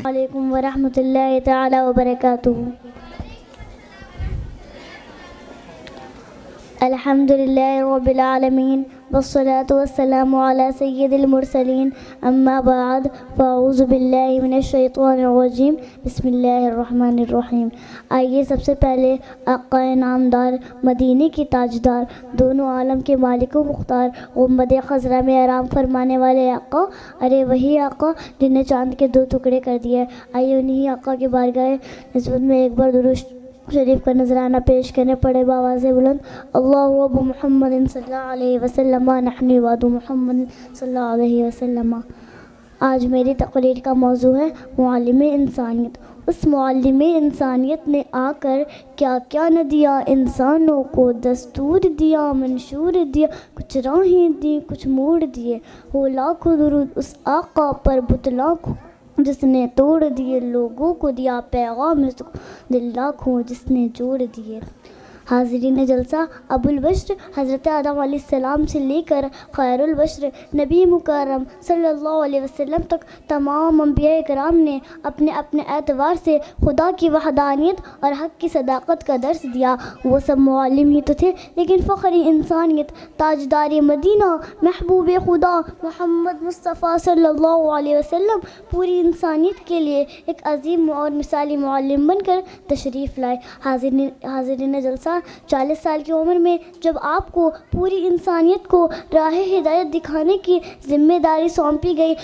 علیکم ورحمۃ اللہ تعالی وبرکاتہ۔ الحمد للہ رب العالمین والصلاة والسلام علی سید المرسلین، اما بعد فاعوذ باللہ من الشیطان الرجیم، بسم اللہ الرحمن الرحیم۔ آئیے سب سے پہلے آقا نامدار، مدینے کی تاجدار، دونوں عالم کے مالک و مختار، گنبد خضرا میں آرام فرمانے والے آقا، ارے وہی آقا جن نے چاند کے 2 ٹکڑے کر دیے، آئیے انہی آقا کے بارگاہ نسبت میں ایک بار درود شریف کا نذرانہ پیش کرنے پڑے بآواز بلند۔ اللہ رب محمد صلی اللہ علیہ وسلم، نحن وعد محمد صلی اللہ علیہ وسلم۔ آج میری تقریر کا موضوع ہے معلم انسانیت۔ اس معلم انسانیت نے آ کر کیا کیا نہ دیا، انسانوں کو دستور دیا، منشور دیا، کچھ راہیں دی، کچھ موڑ دیے، ہو لاکھوں درود اس آقا پر بتلا کو جس نے توڑ دیے، لوگوں کو دیا پیغام دل لاکھوں جس نے جوڑ دیے۔ حاضرین جلسہ، ابو البشر حضرت آدم علیہ السلام سے لے کر خیر البشر نبی مکرم صلی اللہ علیہ وسلم تک تمام انبیاء کرام نے اپنے اپنے اعتبار سے خدا کی وحدانیت اور حق کی صداقت کا درس دیا۔ وہ سب معلم ہی تو تھے، لیکن فخری انسانیت، تاجدار مدینہ، محبوب خدا محمد مصطفیٰ صلی اللہ علیہ وسلم پوری انسانیت کے لیے ایک عظیم اور مثالی معلم بن کر تشریف لائے۔ حاضرین جلسہ، 40 سال کی عمر میں جب آپ کو پوری انسانیت کو راہ ہدایت دکھانے کی ذمہ داری سونپی گئی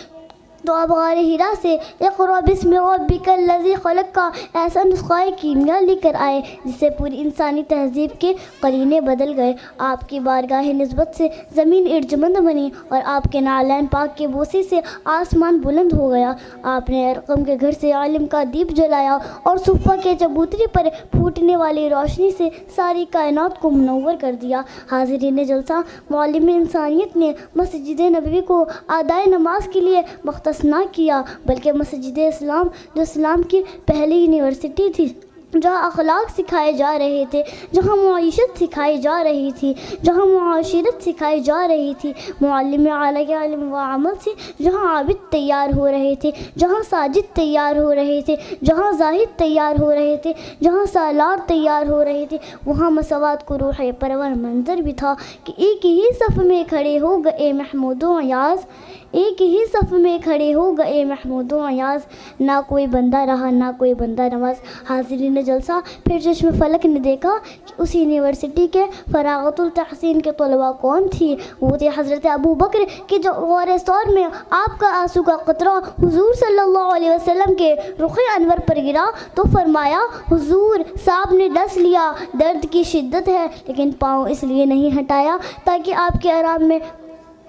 تو آپ غار ہرا سے اقرأ بسم ربک الذی خلق کا ایسا نسخہ کیمیا لے کر آئے جس سے پوری انسانی تہذیب کے قرینے بدل گئے۔ آپ کی بارگاہ نسبت سے زمین ارجمند بنی اور آپ کے نعلین پاک کے بوسے سے آسمان بلند ہو گیا۔ آپ نے ارقم کے گھر سے علم کا دیپ جلایا اور صفہ کے چبوترے پر پھوٹنے والی روشنی سے ساری کائنات کو منور کر دیا۔ حاضرین جلسہ، معلم انسانیت نے مسجد نبوی کو ادائے نماز کے لیے مختص نہ کیا، بلکہ مسجد اسلام جو اسلام کی پہلی یونیورسٹی تھی، جہاں اخلاق سکھائے جا رہے تھے، جہاں معیشت سکھائی جا رہی تھی، جہاں معاشرت سکھائی جا رہی تھی، معلم اعلیٰ کے علم و عمل سے جہاں عابد تیار ہو رہے تھے، جہاں ساجد تیار ہو رہے تھے، جہاں زاہد تیار ہو رہے تھے، جہاں سالار تیار ہو رہے تھے، وہاں مساوات کو روح پرور منظر بھی تھا کہ ایک ہی صف میں کھڑے ہو گئے محمود و ایاز، ایک ہی صف میں کھڑے ہو گئے محمود و ایاز، نہ کوئی بندہ رہا نہ کوئی بندہ نواز۔ حاضرین جلسہ، پھر چشم فلک نے دیکھا کہ اس یونیورسٹی کے فراغت التحسین کے طلباء کون تھی؟ وہ تھے حضرت ابو بکر کہ جو غار ثور میں آپ کا آنسو کا قطرہ حضور صلی اللہ علیہ وسلم کے رخ انور پر گرا تو فرمایا، حضور صاحب نے ڈس لیا، درد کی شدت ہے، لیکن پاؤں اس لیے نہیں ہٹایا تاکہ آپ کے آرام میں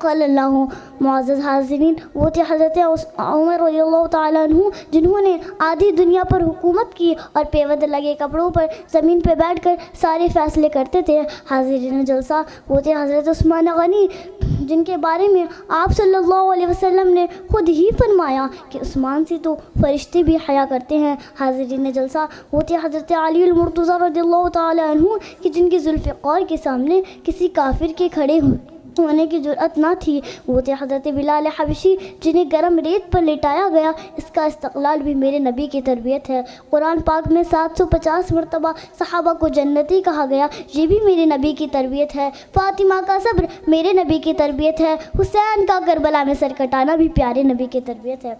قال اللہ۔ معزز حاضرین، وہ تھے حضرت عمر رضی اللہ تعالیٰ عنہ جنہوں نے آدھی دنیا پر حکومت کی اور پیود لگے کپڑوں پر زمین پہ بیٹھ کر سارے فیصلے کرتے تھے۔ حاضرین جلسہ، وہ تھے حضرت عثمان غنی جن کے بارے میں آپ صلی اللہ علیہ وسلم نے خود ہی فرمایا کہ عثمان سے تو فرشتے بھی حیا کرتے ہیں۔ حاضرین جلسہ، وہ تھے حضرت علی المرتضیٰ رضی اللہ تعالیٰ عنہ کہ جن کی ذوالفقار کے سامنے کسی کافر کے کھڑے ہونے کی جرأت نہ تھی۔ وہ تھے حضرت بلال حبشی جنہیں گرم ریت پر لٹایا گیا۔ اس کا استقلال بھی میرے نبی کی تربیت ہے۔ قرآن پاک میں 750 مرتبہ صحابہ کو جنتی کہا گیا، یہ بھی میرے نبی کی تربیت ہے۔ فاطمہ کا صبر میرے نبی کی تربیت ہے۔ حسین کا کربلا میں سر کٹانا بھی پیارے نبی کی تربیت ہے۔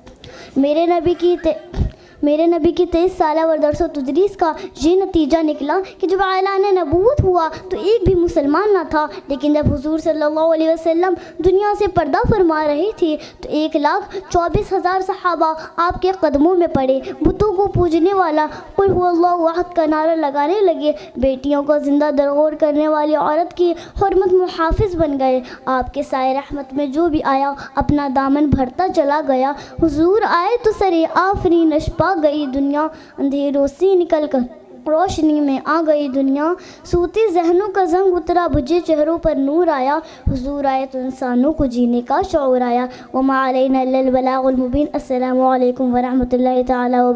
میرے نبی کی 23 سالہ درس و تدریس کا یہ نتیجہ نکلا کہ جب اعلان نبوت ہوا تو ایک بھی مسلمان نہ تھا، لیکن جب حضور صلی اللہ علیہ وسلم دنیا سے پردہ فرما رہی تھی تو 1,24,000 صحابہ آپ کے قدموں میں پڑے، بتوں کو پوجنے والا قل هو اللہ احد کا نعرہ لگانے لگے، بیٹیوں کو زندہ درگور کرنے والی عورت کی حرمت محافظ بن گئے۔ آپ کے سائے رحمت میں جو بھی آیا اپنا دامن بھرتا چلا گیا۔ حضور آئے تو سرے آفرینش پا گئی دنیا، اندھیروں سے نکل کر روشنی میں آ گئی دنیا، سوتے ذہنوں کا زنگ اترا، بجھے چہروں پر نور آیا، حضور آئے تو انسانوں کو جینے کا شعور آیا۔ وما علینا الا البلاغ المبین۔ السلام علیکم ورحمۃ اللہ تعالی وبرکاتہ۔